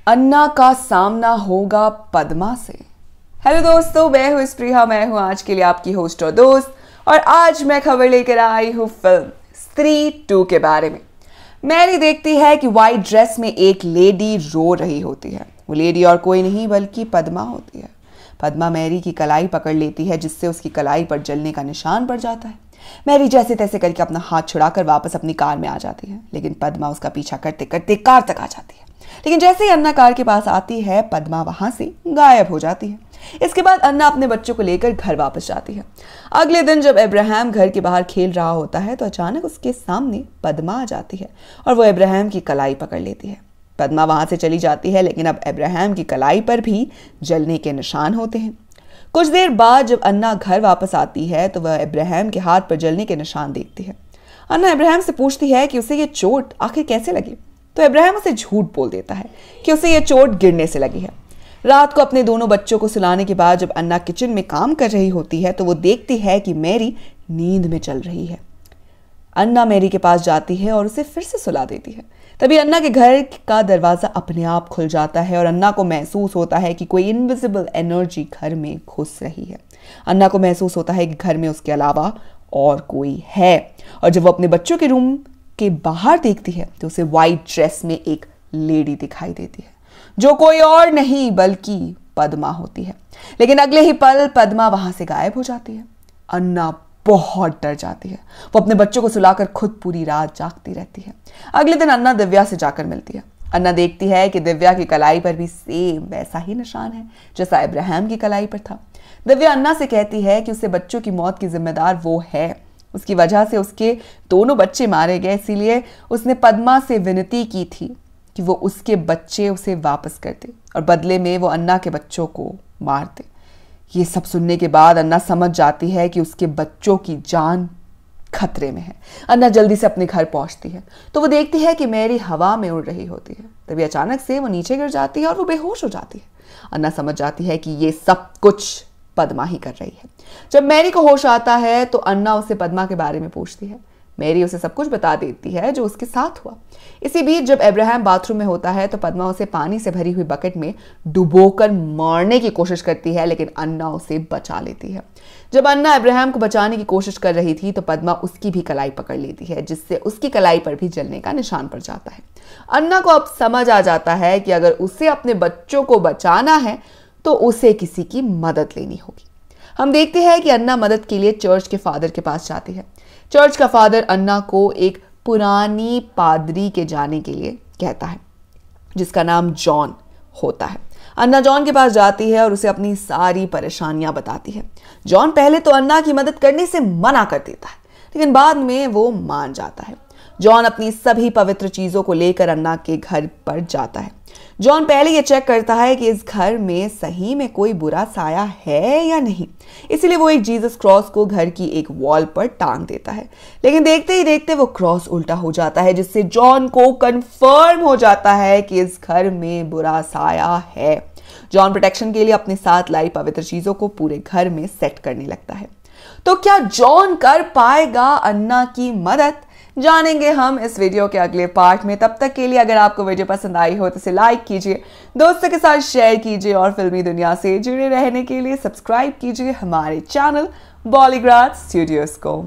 अन्ना का सामना होगा पद्मा से। हेलो दोस्तों, मैं हूं स्प्रिया, मैं हूं आज के लिए आपकी होस्ट और दोस्त। और आज मैं खबर लेकर आई हूं फिल्म स्त्री 2 के बारे में। मैरी देखती है कि व्हाइट ड्रेस में एक लेडी रो रही होती है। वो लेडी और कोई नहीं बल्कि पद्मा होती है। पद्मा मैरी की कलाई पकड़ लेती है, जिससे उसकी कलाई पर जलने का निशान पड़ जाता है। मैरी जैसे तैसे करके अपना हाथ छुड़ाकर वापस अपनी कार में आ जाती है, लेकिन पद्मा उसका पीछा करते करते कार तक आ जाती है। लेकिन जैसे ही अन्ना कार के पास आती है, पद्मा वहां से गायब हो जाती है। इसके बाद अन्ना अपने बच्चों को लेकर घर वापस जाती है। अगले दिन जब अब्राहम घर के बाहर खेल रहा होता है तो अचानक उसके सामने पद्मा आ जाती है और वो अब्राहम की कलाई पकड़ लेती है। पद्मा वहां से चली जाती है, लेकिन अब अब्राहम की कलाई पर भी जलने के निशान होते हैं। कुछ देर बाद जब अन्ना घर वापस आती है तो वह अब्राहम के हाथ पर जलने के निशान देखती है। अन्ना अब्राहम से पूछती है कि उसे ये चोट आखिर कैसे लगी, तो अब्राहम उसे झूठ बोल देता है कि उसे ये चोट गिरने से लगी है। रात को अपने दोनों बच्चों को सुलाने के बाद जब अन्ना किचन में काम कर रही होती है तो वो देखती है कि मैरी नींद में चल रही है। अन्ना मैरी के पास जाती है और उसे फिर से सुला देती है। तभी अन्ना के घर का दरवाजा अपने आप खुल जाता है और अन्ना को महसूस होता है कि कोई इनविजिबल एनर्जी घर में घुस रही है। अन्ना को महसूस होता है कि घर में उसके अलावा और कोई है, और जब वो अपने बच्चों के रूम के बाहर देखती है तो उसे व्हाइट ड्रेस में एक लेडी दिखाई देती है, जो कोई और नहीं बल्कि पद्मा होती है। लेकिन अगले ही पल पद्मा वहां से गायब हो जाती है। अन्ना बहुत डर जाती है। वो अपने बच्चों को सुलाकर खुद पूरी रात जागती रहती है। अगले दिन अन्ना दिव्या से जाकर मिलती है। अन्ना देखती है कि दिव्या की कलाई पर भी सेम वैसा ही निशान है जैसा अब्राहम की कलाई पर था। दिव्या अन्ना से कहती है कि उसे बच्चों की मौत की जिम्मेदार वो है। उसकी वजह से उसके दोनों बच्चे मारे गए, इसीलिए उसने पद्मा से विनती की थी कि वो उसके बच्चे उसे वापस कर दे और बदले में वो अन्ना के बच्चों को मार दे। ये सब सुनने के बाद अन्ना समझ जाती है कि उसके बच्चों की जान खतरे में है। अन्ना जल्दी से अपने घर पहुंचती है तो वो देखती है कि मैरी हवा में उड़ रही होती है। तभी अचानक से वो नीचे गिर जाती है और वो बेहोश हो जाती है। अन्ना समझ जाती है कि ये सब कुछ पद्मा ही कर रही है। जब मैरी को होश आता है तो अन्ना उसे पद्मा के बारे में पूछती है। मैरी उसे सब कुछ बता देती है जो उसके साथ हुआ। इसी बीच जब अब्राहम बाथरूम में होता है तो पद्मा उसे पानी से भरी हुई बकेट में डुबोकर मारने की कोशिश करती है, लेकिन अन्ना उसे बचा लेती है। जब अन्ना अब्राहम को बचाने की कोशिश कर रही थी तो पद्मा उसकी भी कलाई पकड़ लेती है, जिससे उसकी कलाई पर भी जलने का निशान पड़ जाता है। अन्ना को अब समझ आ जाता है कि अगर उसे अपने बच्चों को बचाना है तो उसे किसी की मदद लेनी होगी। हम देखते हैं कि अन्ना मदद के लिए चर्च के फादर के पास जाती है। चर्च का फादर अन्ना को एक पुरानी पादरी के जाने के लिए कहता है, जिसका नाम जॉन होता है। अन्ना जॉन के पास जाती है और उसे अपनी सारी परेशानियां बताती है। जॉन पहले तो अन्ना की मदद करने से मना कर देता है, लेकिन बाद में वो मान जाता है। जॉन अपनी सभी पवित्र चीजों को लेकर अन्ना के घर पर जाता है। जॉन पहले ये चेक करता है कि इस घर में सही में कोई बुरा साया है या नहीं, इसलिए वो एक जीसस क्रॉस को घर की एक वॉल पर टांग देता है। लेकिन देखते ही देखते वो क्रॉस उल्टा हो जाता है, जिससे जॉन को कंफर्म हो जाता है कि इस घर में बुरा साया है। जॉन प्रोटेक्शन के लिए अपने साथ लाई पवित्र चीजों को पूरे घर में सेट करने लगता है। तो क्या जॉन कर पाएगा अन्ना की मदद? जानेंगे हम इस वीडियो के अगले पार्ट में। तब तक के लिए अगर आपको वीडियो पसंद आई हो तो इसे लाइक कीजिए, दोस्तों के साथ शेयर कीजिए और फिल्मी दुनिया से जुड़े रहने के लिए सब्सक्राइब कीजिए हमारे चैनल बॉलीग्राज स्टूडियोज को।